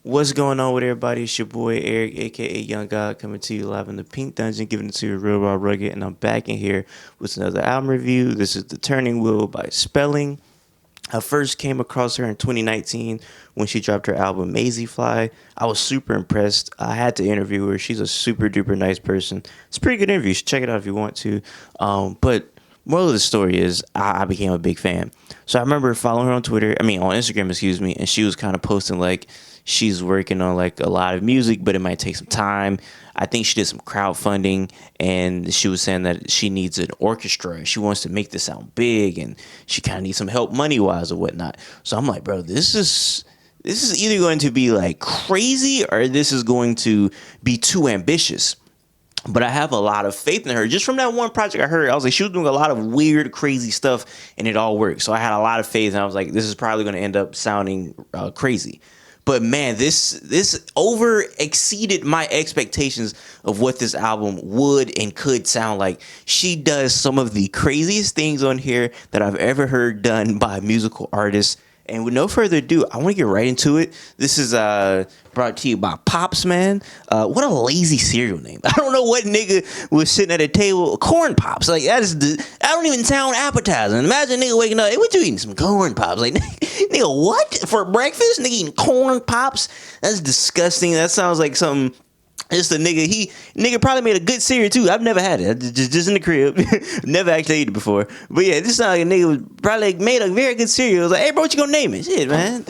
What's going on with everybody? It's your boy Eric, aka Young God, coming to you live in the Pink Dungeon, giving it to you real raw rugged, and I'm back in here with another album review. This is The Turning Wheel by Spelling. I first came across her in 2019 when she dropped her album Maisie Fly. I was super impressed. I had to interview her. She's a super duper nice person. It's a pretty good interview. You should check it out if you want to. But moral of the story is I became a big fan. So I remember following her on Twitter, on Instagram, excuse me, and she was kind of posting like she's working on like a lot of music, but it might take some time. I think she did some crowdfunding, and she was saying that she needs an orchestra. She wants to make this sound big, and she kind of needs some help money wise or whatnot. So I'm like, bro, this is either going to be like crazy or this is going to be too ambitious. But I have a lot of faith in her. Just from that one project I heard, I was like, she was doing a lot of weird, crazy stuff, and it all worked. So I had a lot of faith, and I was like, this is probably going to end up sounding crazy. But man, this over exceeded my expectations of what this album would and could sound like. She does some of the craziest things on here that I've ever heard done by a musical artist. And with no further ado, I want to get right into it. This is brought to you by Pops, man. What a lazy cereal name. I don't know what nigga was sitting at a table. Corn Pops. Like, I don't even sound appetizing. Imagine a nigga waking up, hey, what you eating? Some corn pops. Like, nigga, what? For breakfast? Nigga eating corn pops? That's disgusting. That sounds like something. It's the nigga probably made a good cereal too. I've never had it, just in the crib. Never actually ate it before. But yeah, this sounds like a nigga was probably made a very good cereal. It was like, hey bro, what you gonna name it? Shit, man.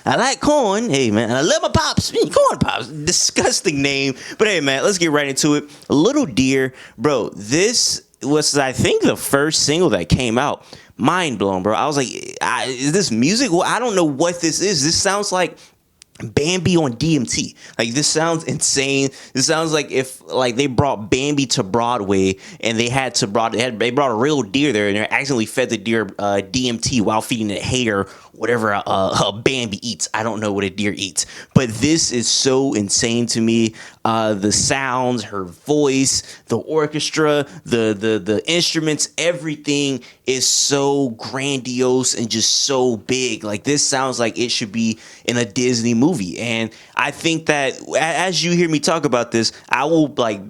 I like corn. Hey man, I love my pops. Corn pops. Disgusting name. But hey man, let's get right into it. Little Deer, bro. This was, I think, the first single that came out. Mind blown, bro. I was like, is this music? Well, I don't know what this is. This sounds like Bambi on DMT. Like, this sounds insane. This sounds like if like they brought Bambi to Broadway and they brought a real deer there and they accidentally fed the deer DMT while feeding it hay or whatever a Bambi eats. I don't know what a deer eats, but this is so insane to me. The sounds, her voice, the orchestra, the instruments, everything is so grandiose and just so big. Like, this sounds like it should be in a Disney movie. And I think that as you hear me talk about this, I will like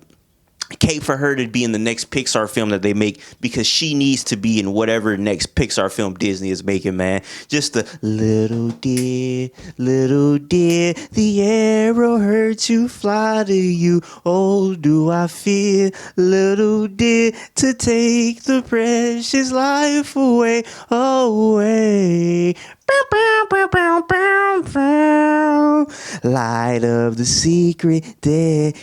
cape for her to be in the next Pixar film that they make, because she needs to be in whatever next Pixar film Disney is making, man. Just the little dear, the arrow hurt to fly to you. Oh, do I fear, little dear, to take the precious life away, away. Light of the secret day.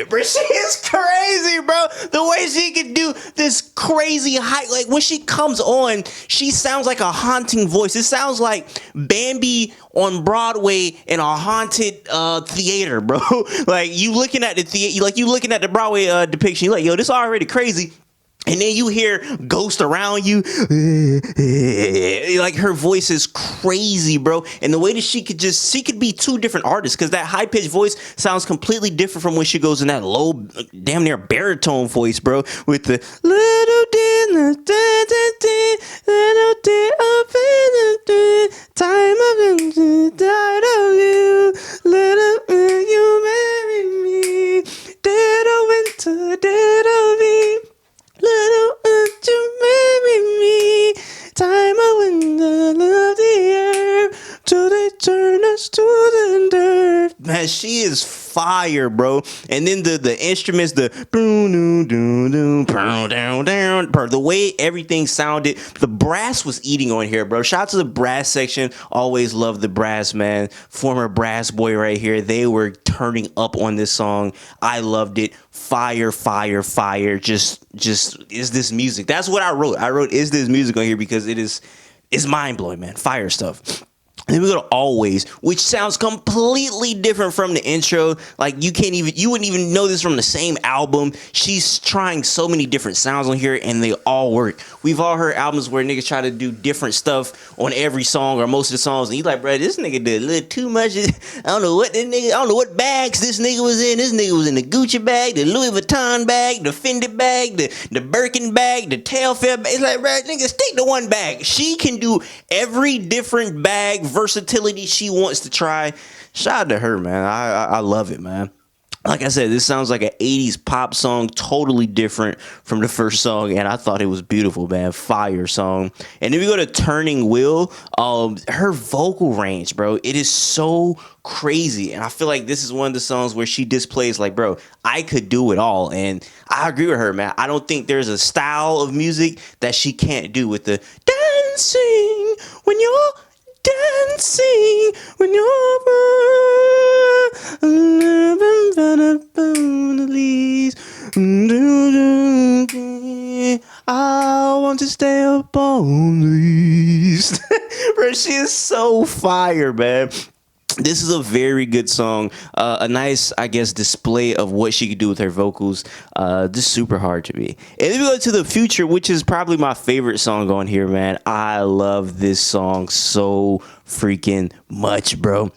Bro, she is crazy, bro. The way she can do this crazy high, like when she comes on, she sounds like a haunting voice. It sounds like Bambi on Broadway in a haunted theater, bro. Like, you looking at the theater, like you looking at the Broadway depiction, you're like, yo, this already crazy. And then you hear ghost around you. Like, her voice is crazy, bro. And the way that she could be two different artists, because that high pitched voice sounds completely different from when she goes in that low, damn near baritone voice, bro. With the little dear, little dear, up in the time of died of you, little you marry me, dead of winter, dead of me. Little you marry me, time I win the love the earth, till they turn us to the dirt. Man, she is fire, bro. And then the instruments, the the way everything sounded, the brass was eating on here, bro. Shout out to the brass section. Always love the brass, man. Former brass boy right here. They were turning up on this song. I loved it. Fire, fire, fire. Just is this music? That's what I wrote. I wrote, is this music on here, because it's mind blowing, man. Fire stuff. And then we go to Always, which sounds completely different from the intro. Like, you wouldn't even know this from the same album. She's trying so many different sounds on here, and they all work. We've all heard albums where niggas try to do different stuff on every song or most of the songs, and you like, bro, this nigga did a little too much. I don't know what bags this nigga was in. This nigga was in the Gucci bag, the Louis Vuitton bag, the Fendi bag, the Birkin bag, the Telfair bag. It's like, bro, nigga, stick to one bag. She can do every different bag versatility she wants to try. Shout out to her, man. I love it, man. Like I said, this sounds like an 80s pop song, totally different from the first song, and I thought it was beautiful, man. Fire song. And then we go to Turning Wheel. Her vocal range, bro, it is so crazy. And I feel like this is one of the songs where she displays, like, bro, I could do it all. And I agree with her, man. I don't think there's a style of music that she can't do with the dancing when you're dancing when you're I want to stay up on these. Bro, she is so fire, man. This is a very good song. A nice, I guess, display of what she could do with her vocals. Just super hard to me. And then we go to The Future, which is probably my favorite song on here, man. I love this song so freaking much, bro.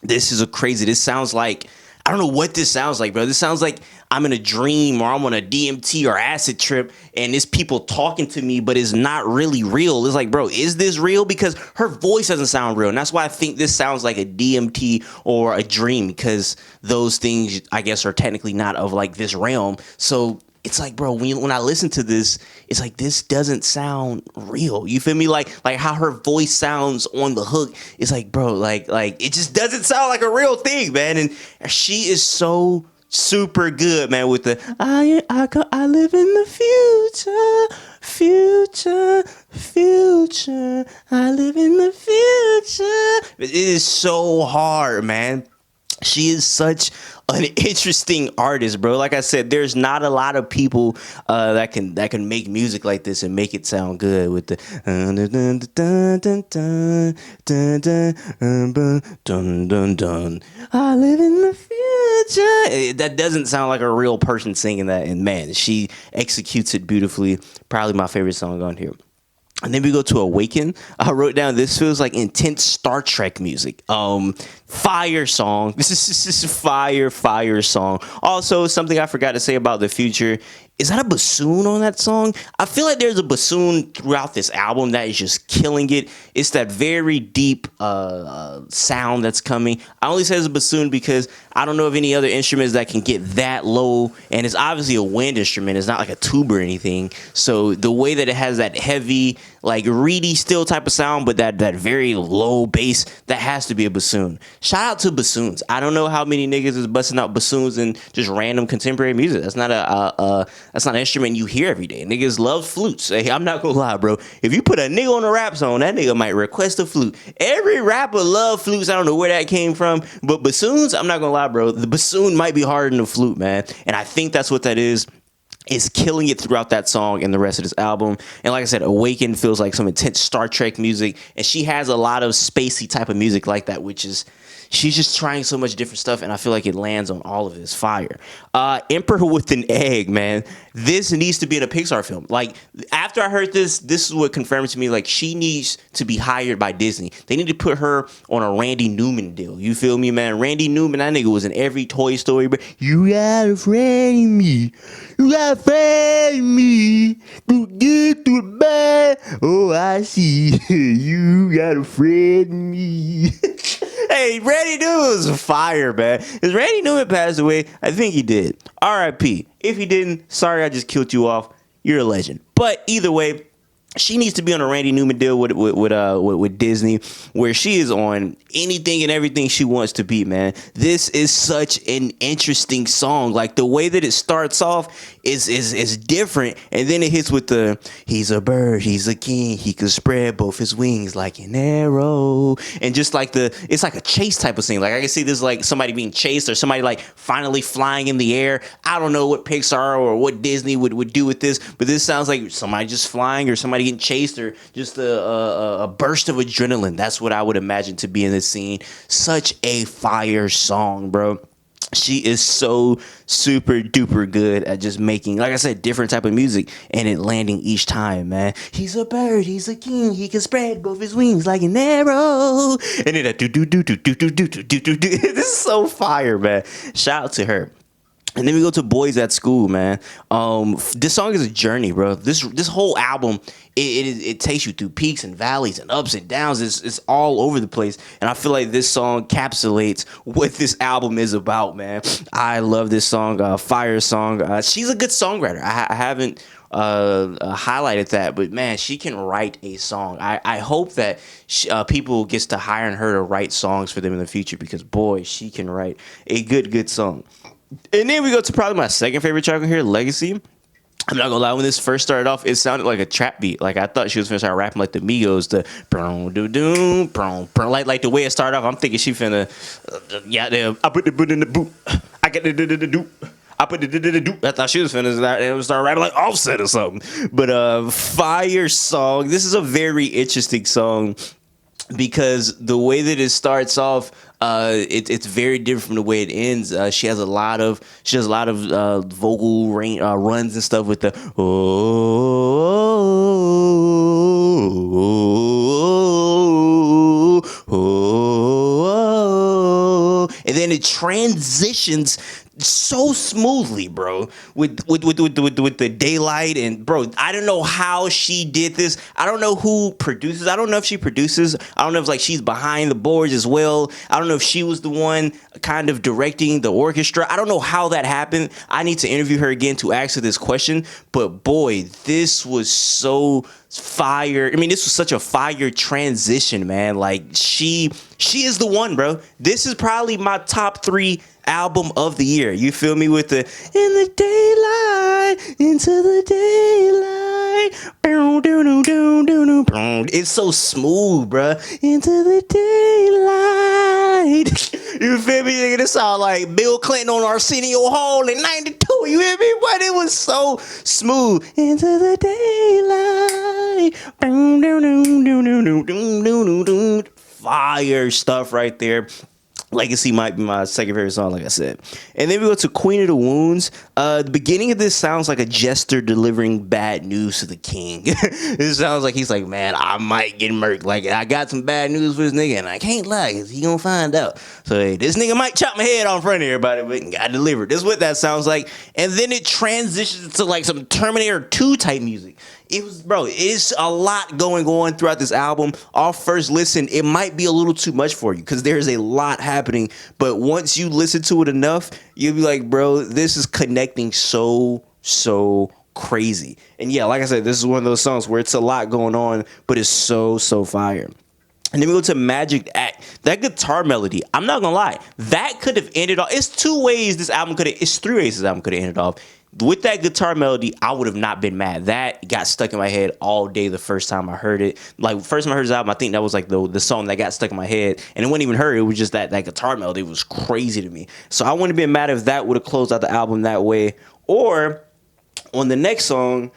This is this sounds like, I don't know what this sounds like, bro. This sounds like I'm in a dream or I'm on a DMT or acid trip and it's people talking to me, but it's not really real. It's like, bro, is this real? Because her voice doesn't sound real. And that's why I think this sounds like a DMT or a dream, because those things, I guess, are technically not of like this realm. So it's like, bro, when I listen to this, it's like, this doesn't sound real. You feel me? Like how her voice sounds on the hook. It's like, bro, like it just doesn't sound like a real thing, man. And she is so super good, man, with the I live in the future. I live in the future. It is so hard, man. She is such an interesting artist, bro. Like I said, there's not a lot of people that can make music like this and make it sound good with the I live in the future. That doesn't sound like a real person singing that, and man, she executes it beautifully. Probably my favorite song on here. And then we go to Awaken. I wrote down, this feels like intense Star Trek music. Fire song. This is fire song. Also, something I forgot to say about The Future. Is that a bassoon on that song? I feel like there's a bassoon throughout this album that is just killing it. It's that very deep sound that's coming. I only say it's a bassoon because I don't know of any other instruments that can get that low. And it's obviously a wind instrument. It's not like a tuba or anything. So the way that it has that heavy, like reedy still type of sound, but that very low bass, that has to be a bassoon. Shout out to bassoons. I don't know how many niggas is busting out bassoons and just random contemporary music. That's not that's not an instrument you hear every day. Niggas love flutes. Hey, I'm not gonna lie, bro. If you put a nigga on a rap song, that nigga might request a flute. Every rapper love flutes. I don't know where that came from, but bassoons, I'm not gonna lie, bro. The bassoon might be harder than the flute, man. And I think that's what that is killing it throughout that song and the rest of this album. And like I said, Awaken feels like some intense Star Trek music, and she has a lot of spacey type of music like that, which is, she's just trying so much different stuff, and I feel like it lands on all of it. It's fire. Emperor with an Egg, man. This needs to be in a Pixar film. Like, after I heard this is what confirmed to me, like, she needs to be hired by Disney. They need to put her on a Randy Newman deal. You feel me, man? Randy Newman, that nigga was in every Toy Story, but you got a friend in me. You got a friend in me. To get to the bed. Oh, I see. You got a friend in me. Hey, Randy Newman was fire, man. Is Randy Newman passed away? I think he did. R.I.P. If he didn't, sorry I just killed you off. You're a legend. But either way, she needs to be on a Randy Newman deal with Disney, where she is on anything and everything she wants to be, man. This is such an interesting song. Like, the way that it starts off is different, and then it hits with the, he's a bird, he's a king, he could spread both his wings like an arrow, and just like it's like a chase type of thing. Like, I can see this like somebody being chased, or somebody like finally flying in the air. I don't know what Pixar or what Disney would do with this, but this sounds like somebody just flying, or somebody getting chased, or just a burst of adrenaline. That's what I would imagine to be in this scene. Such a fire song, bro. She is so super duper good at just making, like I said, different type of music, and it landing each time, man. He's a bird, he's a king, he can spread both his wings like an arrow, and then that do do do do do do do do do do. This is so fire, man. Shout out to her. And then we go to Boys at School, man. This song is a journey, bro. This whole album, it takes you through peaks and valleys and ups and downs. It's all over the place, and I feel like this song encapsulates what this album is about, man. I love this song, Fire song. She's a good songwriter. I haven't highlighted that, but man, she can write a song. I hope that people gets to hiring her to write songs for them in the future, because boy, she can write a good song. And then we go to probably my second favorite track on here, Legacy. I'm not gonna lie, when this first started off, it sounded like a trap beat. Like I thought she was finna start rapping like the Migos, the broom doo doo broom, like the way it started off. I'm thinking she finna, I put the boot in the boot, I get the do. I put the do. I thought she was finna start rapping like Offset or something. But fire song. This is a very interesting song, because the way that it starts off, it's very different from the way it ends. She has a lot of vocal runs and stuff with the and then it transitions so smoothly, bro, with the daylight. And bro, I don't know how she did this. I don't know who produces. I don't know if she produces. I don't know if like she's behind the boards as well. I don't know if she was the one kind of directing the orchestra. I don't know how that happened. I need to interview her again to ask her this question. But boy, this was so fire. I mean, this was such a fire transition, man. Like she is the one, bro. This is probably my top 3 album of the year. You feel me? With the in the daylight, into the daylight. It's so smooth, bruh. Into the daylight. You feel me? Nigga, this sound like Bill Clinton on Arsenio Hall in '92. You hear me? But it was so smooth. Into the daylight. Fire stuff right there. Legacy might be my second favorite song, like I said. And then we go to Queen of the Wounds. The beginning of this sounds like a jester delivering bad news to the king. It sounds like he's like, man, I might get murked. Like, I got some bad news for this nigga, and I can't lie, because he gonna find out. So, hey, this nigga might chop my head off in front of everybody, but got delivered. This is what that sounds like. And then it transitions to like some Terminator 2 type music. It's a lot going on throughout this album. Off first listen, it might be a little too much for you, because there's a lot happening. But once you listen to it enough, you'll be like, bro, this is connecting so crazy. And yeah, like I said, this is one of those songs where it's a lot going on, but it's so fire. And then we go to Magic Act. That guitar melody, I'm not gonna lie, that could have ended off. It's 3 ways this album could have ended off. With that guitar melody, I would have not been mad. That got stuck in my head all day the first time I heard it. Like, first time I heard this album, I think that was like the song that got stuck in my head. And it wasn't even her. It was just that guitar melody. It was crazy to me. So I wouldn't have been mad if that would have closed out the album that way. Or on the next song,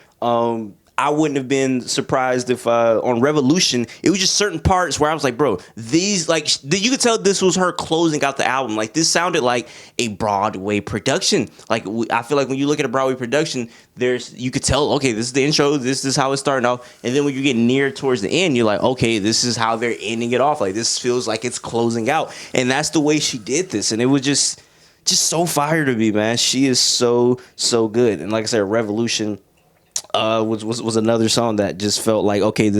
I wouldn't have been surprised if on Revolution, it was just certain parts where I was like, bro, these, like, you could tell this was her closing out the album. Like, this sounded like a Broadway production. Like, I feel like when you look at a Broadway production, you could tell, okay, this is the intro, this is how it's starting off. And then when you get near towards the end, you're like, okay, this is how they're ending it off. Like, this feels like it's closing out. And that's the way she did this. And it was just so fire to me, man. She is so good. And like I said, Revolution was another song that just felt like, okay,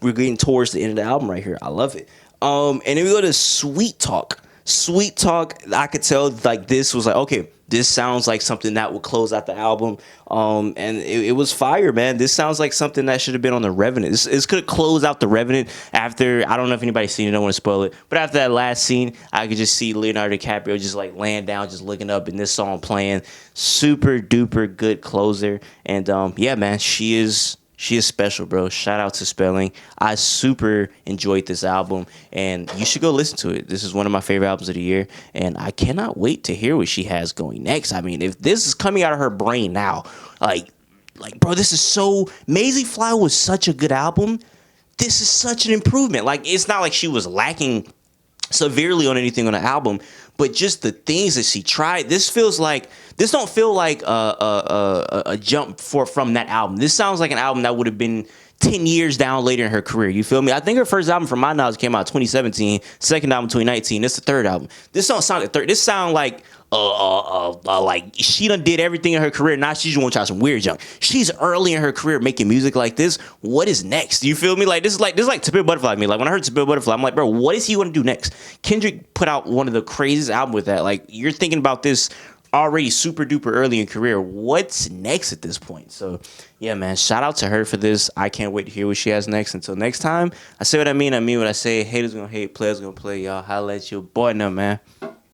we're getting towards the end of the album right here. I love it. And then we go to Sweet Talk. Sweet Talk, I could tell like this was like, okay, this sounds like something that would close out the album. And it was fire, man. This sounds like something that should have been on The Revenant. This could have closed out The Revenant after, I don't know if anybody's seen it, I don't want to spoil it, but after that last scene, I could just see Leonardo DiCaprio just like laying down, just looking up, and this song playing. Super duper good closer. And yeah, man, she is special, bro. Shout out to Spelling. I super enjoyed this album, and you should go listen to it. This is one of my favorite albums of the year, and I cannot wait to hear what she has going next. I mean, if this is coming out of her brain now, like, bro, this is so... Maisie Fly was such a good album. This is such an improvement. Like, it's not like she was lacking severely on anything on the album, but just the things that she tried. This don't feel like a jump from that album. This sounds like an album that would have been 10 years down later in her career. You feel me? I think her first album, from my knowledge, came out 2017. Second album 2019. This is the third album. This don't sound like third. This sound like she done did everything in her career. Now she's want to try some weird junk. She's early in her career making music like this. What is next? You feel me? Like this is like To Pimp a Butterfly to me. Like when I heard To Pimp a Butterfly, I'm like, bro, what is he going to do next? Kendrick put out one of the craziest albums with that. Like you're thinking about this already super duper early in career. What's next at this point? So yeah, man, shout out to her for this. I can't wait to hear what she has next. Until next time, I say what I mean what I say. Haters gonna hate, players gonna play. Y'all holla at your boy now, man.